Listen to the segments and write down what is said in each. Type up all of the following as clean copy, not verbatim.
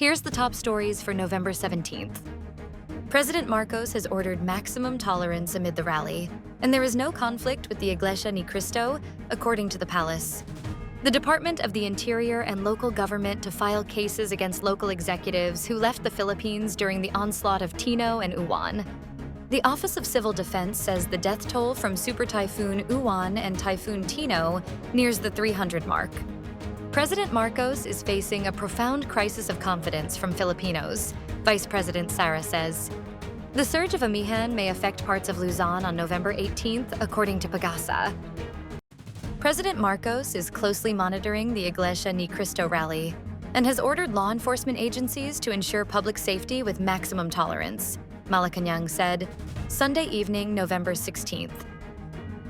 Here's the top stories for November 17th. President Marcos has ordered maximum tolerance amid the rally, and there is no conflict with the Iglesia ni Cristo, according to the palace. The Department of the Interior and local government to file cases against local executives who left the Philippines during the onslaught of Tino and Uwan. The Office of Civil Defense says the death toll from Super Typhoon Uwan and Typhoon Tino nears the 300 mark. President Marcos is facing a profound crisis of confidence from Filipinos, Vice President Sara says. The surge of amihan may affect parts of Luzon on November 18th, according to PAGASA. President Marcos is closely monitoring the Iglesia ni Cristo rally and has ordered law enforcement agencies to ensure public safety with maximum tolerance, Malacanang said, Sunday evening, November 16th.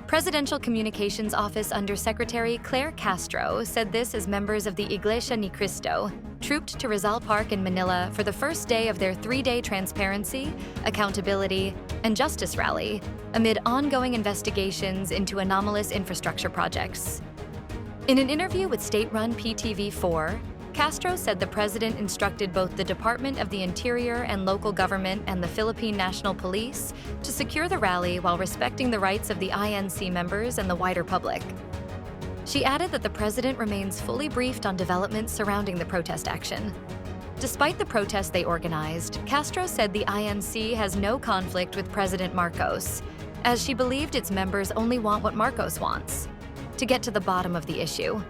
Presidential Communications Office Undersecretary Claire Castro said this as members of the Iglesia ni Cristo trooped to Rizal Park in Manila for the first day of their 3-day transparency, accountability, and justice rally amid ongoing investigations into anomalous infrastructure projects. In an interview with state-run PTV4, Castro said the president instructed both the Department of the Interior and local government and the Philippine National Police to secure the rally while respecting the rights of the INC members and the wider public. She added that the president remains fully briefed on developments surrounding the protest action. Despite the protest they organized, Castro said the INC has no conflict with President Marcos, as she believed its members only want what Marcos wants, to get to the bottom of the issue.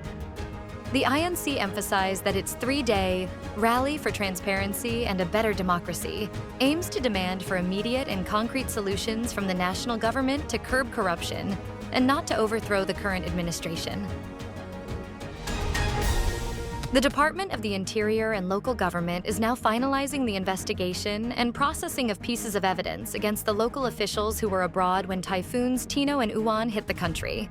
The INC emphasized that its 3-day Rally for Transparency and a Better Democracy aims to demand for immediate and concrete solutions from the national government to curb corruption and not to overthrow the current administration. The Department of the Interior and local government is now finalizing the investigation and processing of pieces of evidence against the local officials who were abroad when typhoons Tino and Uwan hit the country.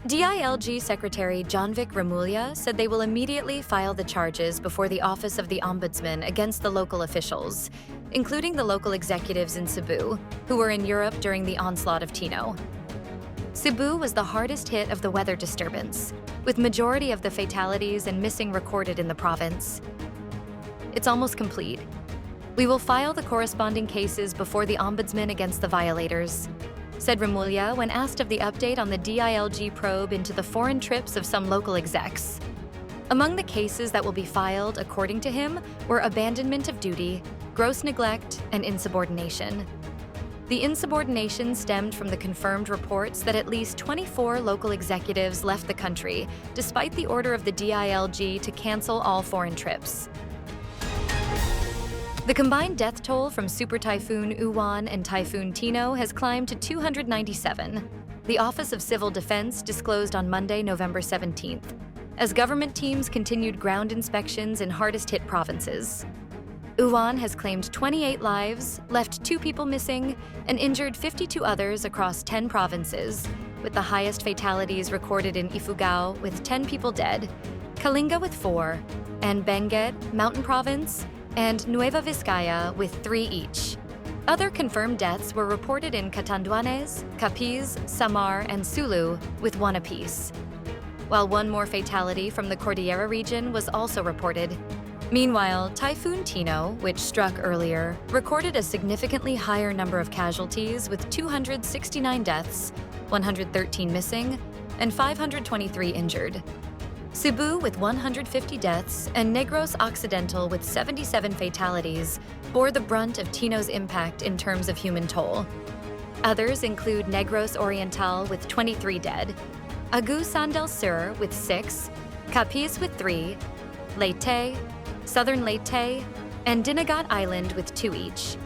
DILG Secretary Johnvic Remulla said they will immediately file the charges before the Office of the Ombudsman against the local officials, including the local executives in Cebu, who were in Europe during the onslaught of Tino. Cebu was the hardest hit of the weather disturbance, with majority of the fatalities and missing recorded in the province. It's almost complete. We will file the corresponding cases before the Ombudsman against the violators, said Remulla when asked of the update on the DILG probe into the foreign trips of some local execs. Among the cases that will be filed, according to him, were abandonment of duty, gross neglect, and insubordination. The insubordination stemmed from the confirmed reports that at least 24 local executives left the country, despite the order of the DILG to cancel all foreign trips. The combined death toll from Super Typhoon Uwan and Typhoon Tino has climbed to 297, the Office of Civil Defense disclosed on Monday, November 17th, as government teams continued ground inspections in hardest-hit provinces. Uwan has claimed 28 lives, left 2 people missing, and injured 52 others across 10 provinces, with the highest fatalities recorded in Ifugao with 10 people dead, Kalinga with 4, and Benguet, Mountain Province, and Nueva Vizcaya with 3 each. Other confirmed deaths were reported in Catanduanes, Capiz, Samar, and Sulu with 1 apiece, while 1 more fatality from the Cordillera region was also reported. Meanwhile, Typhoon Tino, which struck earlier, recorded a significantly higher number of casualties with 269 deaths, 113 missing, and 523 injured. Cebu with 150 deaths and Negros Occidental with 77 fatalities bore the brunt of Tino's impact in terms of human toll. Others include Negros Oriental with 23 dead, Agusan del Sur with 6, Capiz with 3, Leyte, Southern Leyte, and Dinagat Island with 2 each,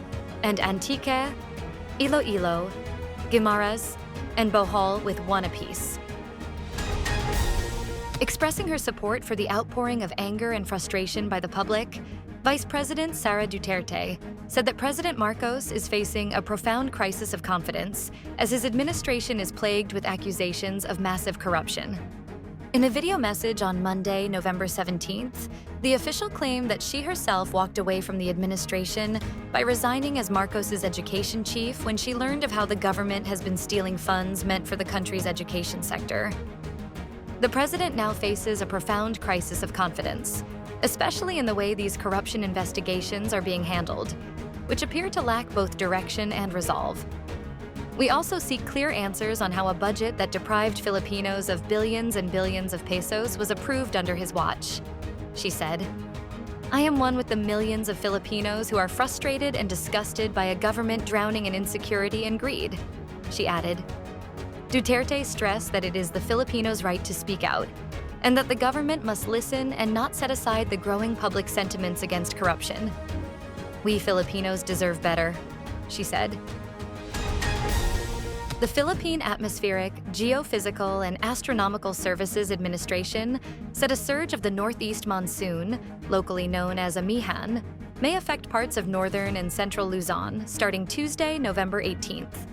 and Antique, Iloilo, Guimaras, and Bohol with 1 apiece. Expressing her support for the outpouring of anger and frustration by the public, Vice President Sara Duterte said that President Marcos is facing a profound crisis of confidence as his administration is plagued with accusations of massive corruption. In a video message on Monday, November 17th, the official claimed that she herself walked away from the administration by resigning as Marcos's education chief when she learned of how the government has been stealing funds meant for the country's education sector. The president now faces a profound crisis of confidence, especially in the way these corruption investigations are being handled, which appear to lack both direction and resolve. We also seek clear answers on how a budget that deprived Filipinos of billions and billions of pesos was approved under his watch, she said. I am one with the millions of Filipinos who are frustrated and disgusted by a government drowning in insecurity and greed, she added. Duterte stressed that it is the Filipinos' right to speak out, and that the government must listen and not set aside the growing public sentiments against corruption. We Filipinos deserve better, she said. The Philippine Atmospheric, Geophysical, and Astronomical Services Administration said a surge of the northeast monsoon, locally known as amihan, may affect parts of northern and central Luzon starting Tuesday, November 18th.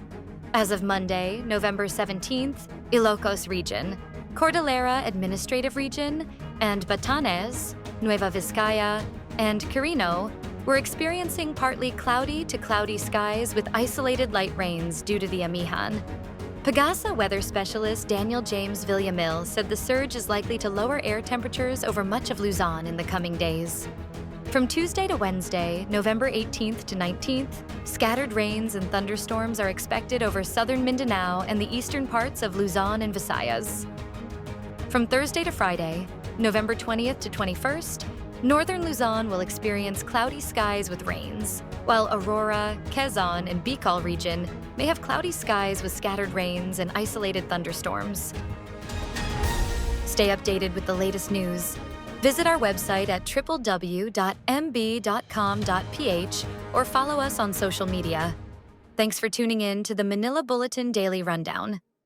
As of Monday, November 17th, Ilocos Region, Cordillera Administrative Region, and Batanes, Nueva Vizcaya, and Quirino were experiencing partly cloudy to cloudy skies with isolated light rains due to the amihan. PAGASA weather specialist Daniel James Villamil said the surge is likely to lower air temperatures over much of Luzon in the coming days. From Tuesday to Wednesday, November 18th to 19th, scattered rains and thunderstorms are expected over southern Mindanao and the eastern parts of Luzon and Visayas. From Thursday to Friday, November 20th to 21st, northern Luzon will experience cloudy skies with rains, while Aurora, Quezon, and Bicol region may have cloudy skies with scattered rains and isolated thunderstorms. Stay updated with the latest news. Visit our website at www.mb.com.ph or follow us on social media. Thanks for tuning in to the Manila Bulletin Daily Rundown.